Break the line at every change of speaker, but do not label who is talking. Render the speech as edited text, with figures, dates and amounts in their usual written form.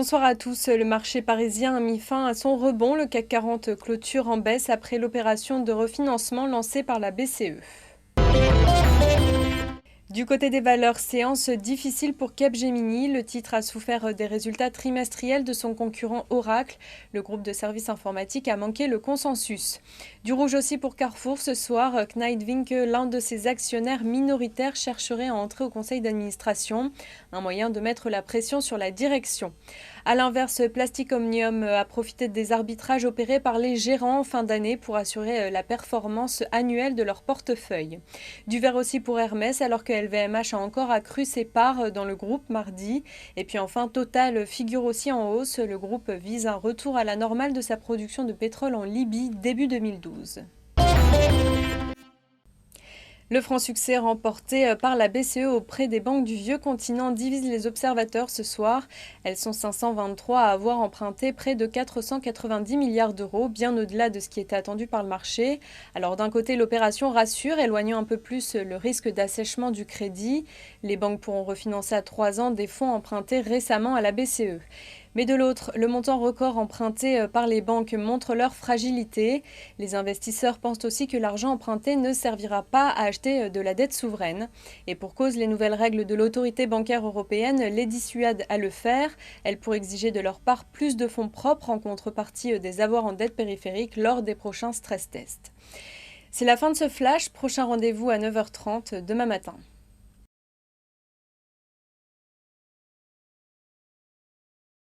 Bonsoir à tous. Le marché parisien a mis fin à son rebond. Le CAC 40 clôture en baisse après l'opération de refinancement lancée par la BCE. Du côté des valeurs, séance difficile pour Capgemini. Le titre a souffert des résultats trimestriels de son concurrent Oracle. Le groupe de services informatiques a manqué le consensus. Du rouge aussi pour Carrefour ce soir. Knight Vinke, l'un de ses actionnaires minoritaires, chercherait à entrer au conseil d'administration. Un moyen de mettre la pression sur la direction. A l'inverse, Plastic Omnium a profité des arbitrages opérés par les gérants en fin d'année pour assurer la performance annuelle de leur portefeuille. Du vert aussi pour Hermès, alors que LVMH a encore accru ses parts dans le groupe mardi. Et puis enfin, Total figure aussi en hausse. Le groupe vise un retour à la normale de sa production de pétrole en Libye début 2012. Le franc succès remporté par la BCE auprès des banques du vieux continent divise les observateurs ce soir. Elles sont 523 à avoir emprunté près de 490 milliards d'euros, bien au-delà de ce qui était attendu par le marché. Alors d'un côté, l'opération rassure, éloignant un peu plus le risque d'assèchement du crédit. Les banques pourront refinancer à 3 ans des fonds empruntés récemment à la BCE. Mais de l'autre, le montant record emprunté par les banques montre leur fragilité. Les investisseurs pensent aussi que l'argent emprunté ne servira pas à acheter de la dette souveraine. Et pour cause, les nouvelles règles de l'autorité bancaire européenne les dissuadent à le faire. Elles pourraient exiger de leur part plus de fonds propres en contrepartie des avoirs en dette périphérique lors des prochains stress tests. C'est la fin de ce flash. Prochain rendez-vous à 9h30 demain matin.